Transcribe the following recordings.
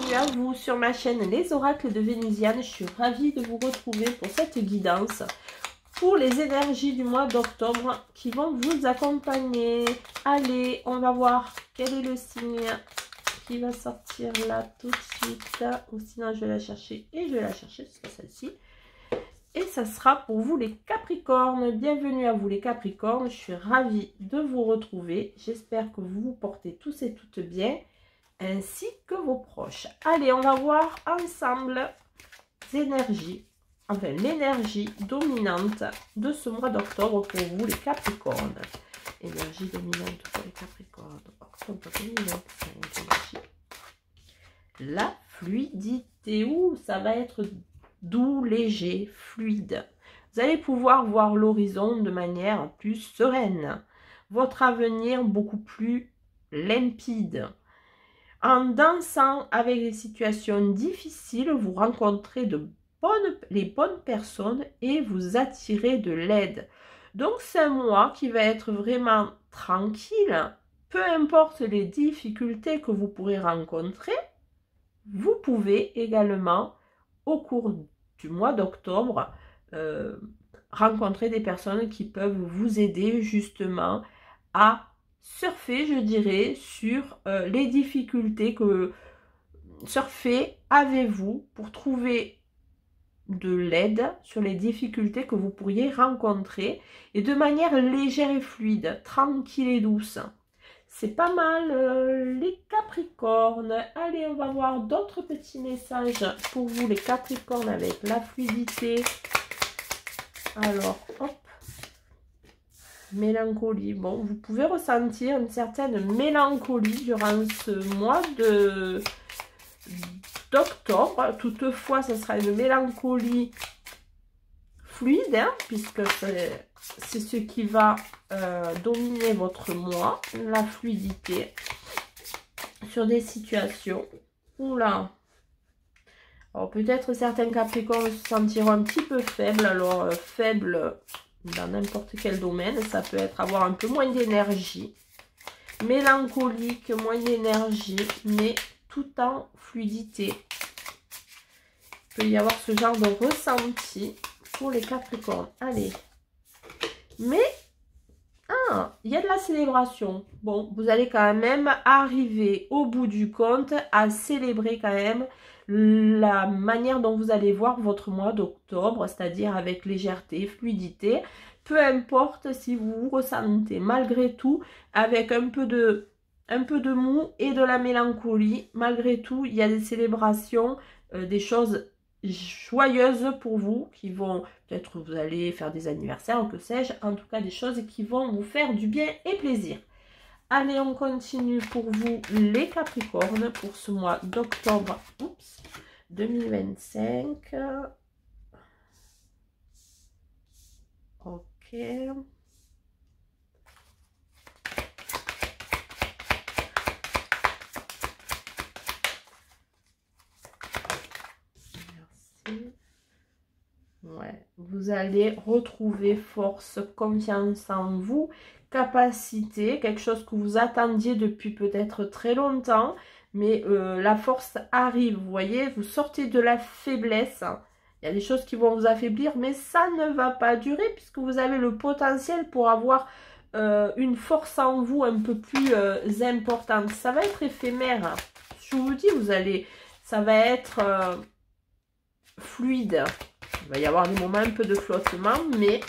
bienvenue à vous sur ma chaîne Les Oracles de Vénusiane. Je suis ravie de vous retrouver pour cette guidance pour les énergies du mois d'octobre qui vont vous accompagner. Allez, on va voir quel est le signe qui va sortir là tout de suite. Ou sinon je vais la chercher et je vais la chercher, ce sera celle-ci. Et ça sera pour vous les Capricornes. Bienvenue à vous les Capricornes. Je suis ravie de vous retrouver. J'espère que vous vous portez tous et toutes bien, ainsi que vos proches. Allez, on va voir ensemble les énergies, enfin l'énergie dominante de ce mois d'octobre pour vous les Capricornes. Énergie dominante pour les Capricornes. Octobre 2025. Énergie. La fluidité. Ouh, ça va être doux, léger, fluide. Vous allez pouvoir voir l'horizon de manière plus sereine. Votre avenir beaucoup plus limpide. En dansant avec les situations difficiles, vous rencontrez les bonnes personnes et vous attirez de l'aide. Donc c'est un mois qui va être vraiment tranquille. Peu importe les difficultés que vous pourrez rencontrer, vous pouvez également, au cours du mois d'octobre, rencontrer des personnes qui peuvent vous aider justement à surfer, je dirais, sur les difficultés que surfer avec vous pour trouver de l'aide sur les difficultés que vous pourriez rencontrer et de manière légère et fluide, tranquille et douce. C'est pas mal les Capricornes. Allez, on va voir d'autres petits messages pour vous les Capricornes avec la fluidité. Alors, hop. Mélancolie. Bon, vous pouvez ressentir une certaine mélancolie durant ce mois d'octobre. Toutefois, ce sera une mélancolie fluide, hein, puisque c'est ce qui va dominer votre mois, la fluidité sur des situations. Oula. Alors peut-être certains Capricornes se sentiront un petit peu faibles. Alors faibles dans n'importe quel domaine, ça peut être avoir un peu moins d'énergie, mélancolique, moins d'énergie, mais tout en fluidité. Il peut y avoir ce genre de ressenti pour les Capricornes. Allez. Mais, il y a de la célébration. Bon, vous allez quand même arriver au bout du compte à célébrer quand même la manière dont vous allez voir votre mois d'octobre, c'est-à-dire avec légèreté, fluidité. Peu importe si vous vous ressentez malgré tout avec un peu de mou et de la mélancolie. Malgré tout, il y a des célébrations, des choses joyeuses pour vous qui vont, peut-être vous allez faire des anniversaires ou que sais-je, en tout cas des choses qui vont vous faire du bien et plaisir. Allez, on continue pour vous les Capricornes pour ce mois d'octobre 2025. Ok. Ouais, vous allez retrouver force, confiance en vous, capacité, quelque chose que vous attendiez depuis peut-être très longtemps, mais la force arrive, vous voyez, vous sortez de la faiblesse. Il y a des choses qui vont vous affaiblir, mais ça ne va pas durer puisque vous avez le potentiel pour avoir une force en vous un peu plus importante. Ça va être éphémère. Je vous dis, ça va être fluide. Il va y avoir des moments un peu de flottement, mais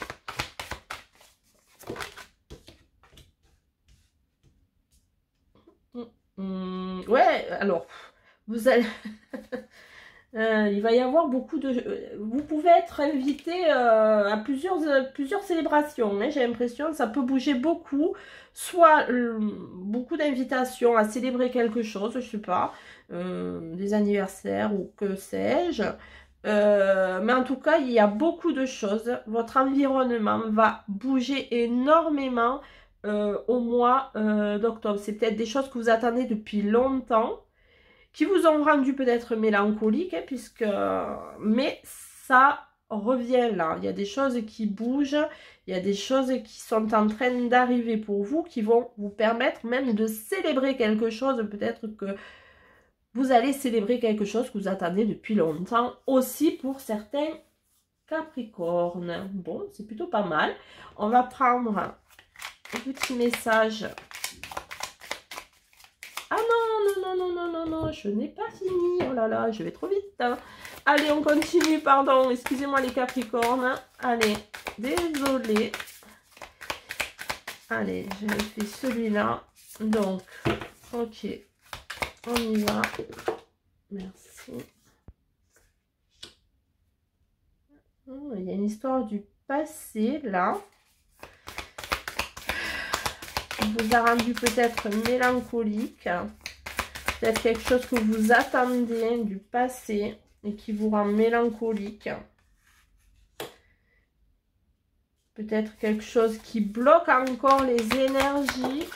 ouais, alors vous allez il va y avoir beaucoup de... Vous pouvez être invité à plusieurs célébrations, hein, j'ai l'impression que ça peut bouger beaucoup, soit beaucoup d'invitations à célébrer quelque chose, je sais pas, des anniversaires ou que sais-je. Mais en tout cas, il y a beaucoup de choses. Votre environnement va bouger énormément au mois d'octobre. C'est peut-être des choses que vous attendez depuis longtemps, qui vous ont rendu peut-être mélancolique, hein, mais ça revient là. Il y a des choses qui bougent, il y a des choses qui sont en train d'arriver pour vous, qui vont vous permettre même de célébrer quelque chose, peut-être que vous allez célébrer quelque chose que vous attendez depuis longtemps. Aussi pour certains Capricornes. Bon, c'est plutôt pas mal. On va prendre un petit message. Ah non, non, non, non, non, non, non, je n'ai pas fini. Oh là là, je vais trop vite. Hein. Allez, on continue, pardon. Excusez-moi les Capricornes. Allez, désolé. Allez, je fais celui-là. Donc, ok, on y va. Merci. Oh, il y a une histoire du passé, là. Qui vous a rendu peut-être mélancolique. Peut-être quelque chose que vous attendez du passé et qui vous rend mélancolique. Peut-être quelque chose qui bloque encore les énergies.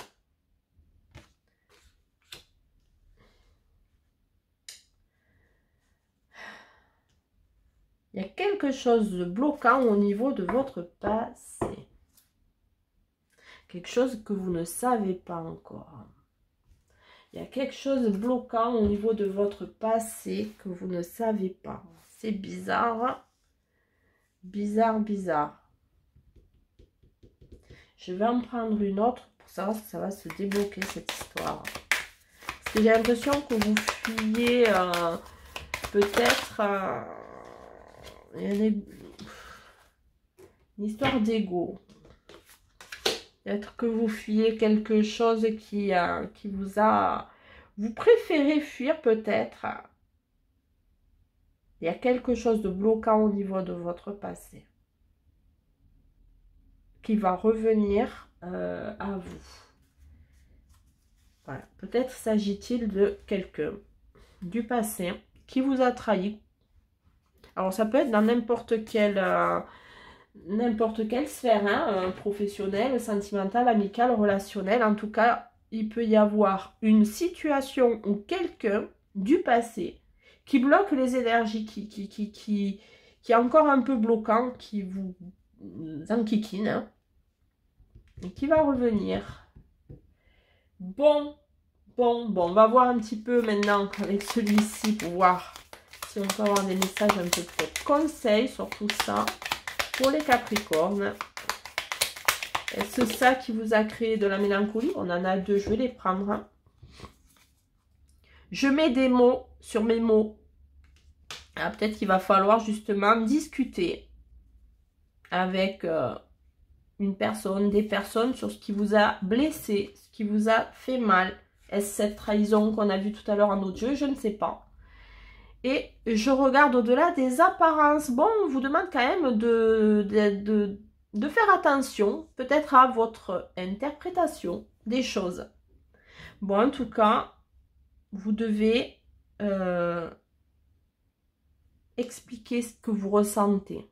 Il y a quelque chose de bloquant au niveau de votre passé. Quelque chose que vous ne savez pas encore. Il y a quelque chose de bloquant au niveau de votre passé que vous ne savez pas. C'est bizarre. Bizarre, bizarre. Je vais en prendre une autre pour savoir si ça va se débloquer cette histoire. Parce que j'ai l'impression que vous fuyez peut-être une histoire d'ego. Peut-être que vous fuyez quelque chose qui vous a... Vous préférez fuir peut-être. Il y a quelque chose de bloquant au niveau de votre passé. Qui va revenir à vous. Voilà. Peut-être s'agit-il de quelqu'un du passé qui vous a trahi. Alors ça peut être dans n'importe quelle sphère, hein, professionnelle, sentimentale, amicale, relationnelle. En tout cas, il peut y avoir une situation ou quelqu'un du passé qui bloque les énergies, qui est encore un peu bloquant, qui vous enquiquine, hein, et qui va revenir. Bon, on va voir un petit peu maintenant avec celui-ci pour voir si on peut avoir des messages un peu peut-être conseils sur tout ça. Pour les Capricornes, est-ce ça qui vous a créé de la mélancolie? On en a deux, je vais les prendre. Hein. Je mets des mots sur mes mots. Peut-être qu'il va falloir justement discuter avec une personne, des personnes sur ce qui vous a blessé, ce qui vous a fait mal. Est-ce cette trahison qu'on a vue tout à l'heure en audio? Je ne sais pas. Et je regarde au-delà des apparences. Bon, on vous demande quand même de faire attention, peut-être à votre interprétation des choses. Bon, en tout cas, vous devez expliquer ce que vous ressentez.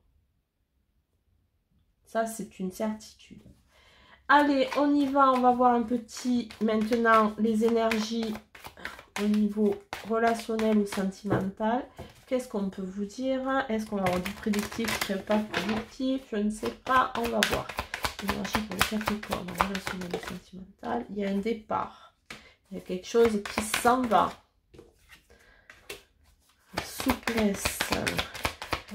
Ça, c'est une certitude. Allez, on y va. On va voir un petit, maintenant, les énergies au niveau relationnel ou sentimental. Qu'est-ce qu'on peut vous dire? Est-ce qu'on va avoir du prédictif, très pas prédictif? Je ne sais pas. On va voir. Énergie pour les Capricornes, relationnel ou sentimental. Il y a un départ. Il y a quelque chose qui s'en va. Souplesse.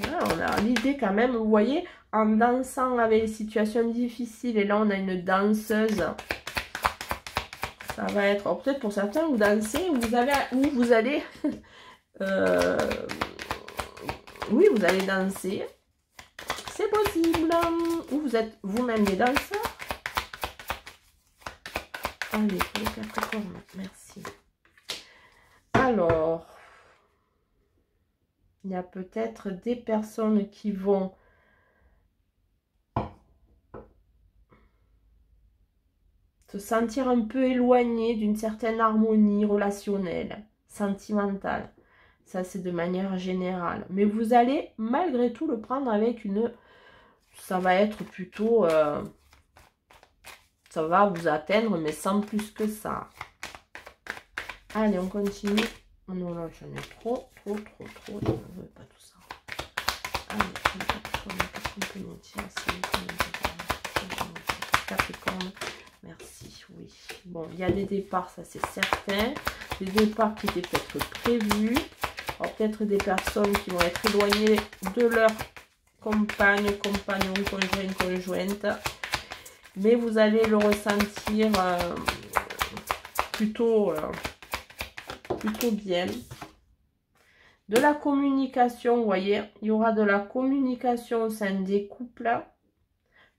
Là, on a l'idée quand même, vous voyez, en dansant avec les situations difficiles. Et là, on a une danseuse. Ça va être, peut-être pour certains, vous dansez, ou vous allez, oui, vous allez danser, c'est possible, ou vous êtes vous-même des danseurs. Allez, pour les Capricornes, merci. Alors, il y a peut-être des personnes qui vont se sentir un peu éloigné d'une certaine harmonie relationnelle, sentimentale. Ça, c'est de manière générale. Mais vous allez, malgré tout, le prendre avec une... Ça va être plutôt... ça va vous atteindre, mais sans plus que ça. Allez, on continue. Oh non, là, j'en ai trop. Je ne veux pas tout ça. Allez, qu'est-ce qu'on peut nous dire? Capricorne. Merci, oui. Bon, il y a des départs, ça c'est certain. Des départs qui étaient peut-être prévus. Alors, peut-être des personnes qui vont être éloignées de leur compagne, compagnon, conjoint, conjointe. Mais vous allez le ressentir plutôt bien. De la communication, vous voyez, il y aura de la communication au sein des couples.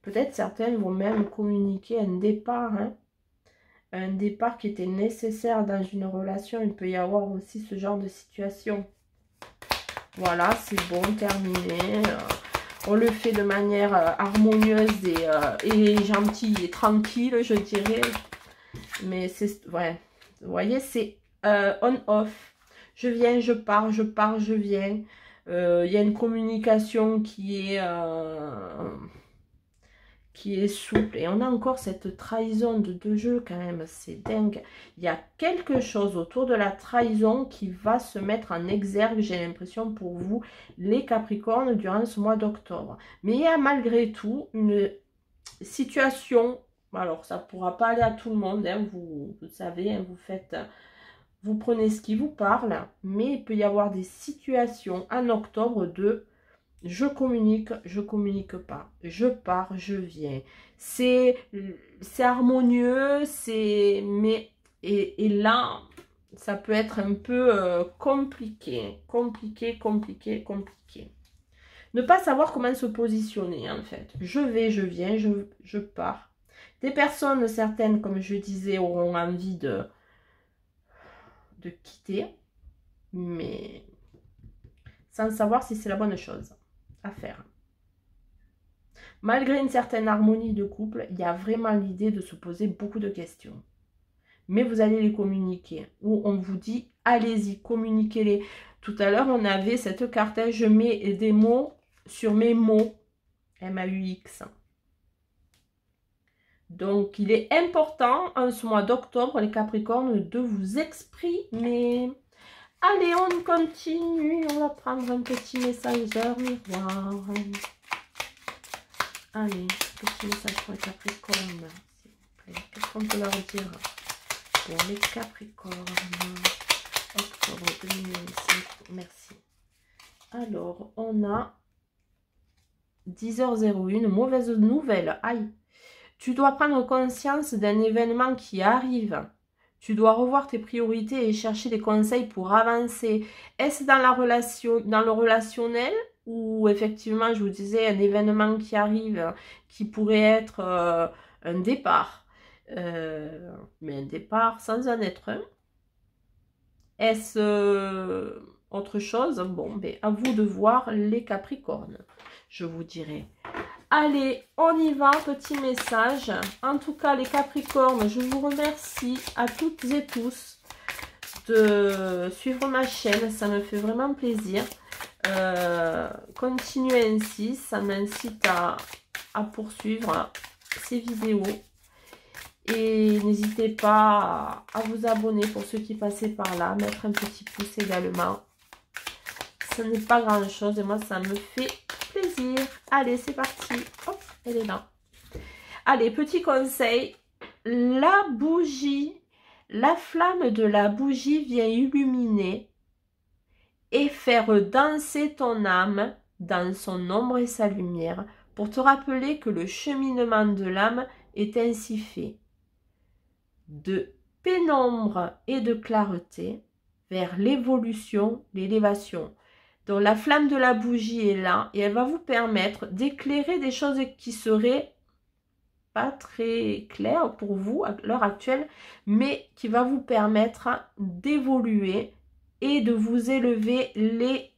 Peut-être certains vont même communiquer un départ, hein. Un départ qui était nécessaire dans une relation. Il peut y avoir aussi ce genre de situation. Voilà, c'est bon, terminé. On le fait de manière harmonieuse et gentille et tranquille, je dirais. Mais c'est vrai. Vous voyez, c'est on-off. Je viens, je pars, je pars, je viens. Il y a une communication qui est souple. Et on a encore cette trahison de deux jeux quand même. C'est dingue. Il y a quelque chose autour de la trahison qui va se mettre en exergue, j'ai l'impression, pour vous, les Capricornes, durant ce mois d'octobre. Mais il y a malgré tout une situation. Alors, ça ne pourra pas aller à tout le monde. Hein, vous savez, hein, vous prenez ce qui vous parle. Mais il peut y avoir des situations en octobre de... Je communique pas. Je pars, je viens. C'est harmonieux, mais et là, ça peut être un peu compliqué. Compliqué. Ne pas savoir comment se positionner, en fait. Je vais, je viens, je pars. Des personnes, certaines, comme je disais, auront envie de quitter, mais sans savoir si c'est la bonne chose à faire. Malgré une certaine harmonie de couple, il y a vraiment l'idée de se poser beaucoup de questions. Mais vous allez les communiquer. Ou on vous dit, allez-y, communiquez-les. Tout à l'heure, on avait cette carte, je mets des mots sur mes mots. M-A-U-X. Donc, il est important, en ce mois d'octobre, les Capricornes, de vous exprimer. Allez, on continue. On va prendre un petit messageur miroir. Allez, petit message pour les Capricornes, s'il vous plaît. Qu'est-ce qu'on peut leur dire pour les Capricornes? Octobre 2025. Merci. Alors, on a 10h01. Mauvaise nouvelle. Aïe. Tu dois prendre conscience d'un événement qui arrive. Tu dois revoir tes priorités et chercher des conseils pour avancer. Est-ce dans la relation, dans le relationnel, ou effectivement, je vous disais, un événement qui arrive, qui pourrait être un départ, mais un départ sans en être un. Est-ce autre chose? Bon, ben, à vous de voir, les Capricornes, je vous dirais. Allez, on y va, petit message. En tout cas, les Capricornes, je vous remercie à toutes et tous de suivre ma chaîne. Ça me fait vraiment plaisir. Continuez ainsi, ça m'incite à poursuivre ces vidéos. Et n'hésitez pas à vous abonner pour ceux qui passaient par là. Mettre un petit pouce également. Ce n'est pas grand chose et moi, ça me fait plaisir. Allez, c'est parti. Hop, elle est là. Allez, petit conseil. La bougie, la flamme de la bougie vient illuminer et faire danser ton âme dans son ombre et sa lumière pour te rappeler que le cheminement de l'âme est ainsi fait. De pénombre et de clarté vers l'évolution, l'élévation. Donc la flamme de la bougie est là et elle va vous permettre d'éclairer des choses qui seraient pas très claires pour vous à l'heure actuelle, mais qui va vous permettre d'évoluer et de vous élever, les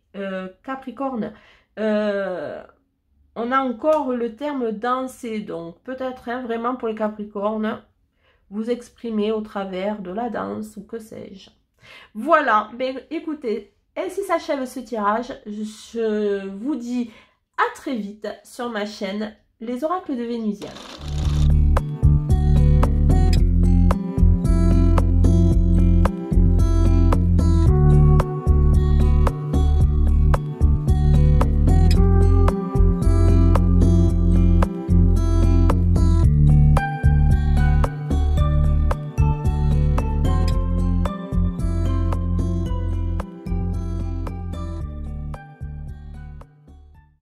Capricornes. On a encore le terme danser, donc peut-être vraiment pour les Capricornes, vous exprimer au travers de la danse ou que sais-je. Voilà, ben, écoutez, ainsi s'achève ce tirage. Je vous dis à très vite sur ma chaîne Les Oracles de Vénusienne.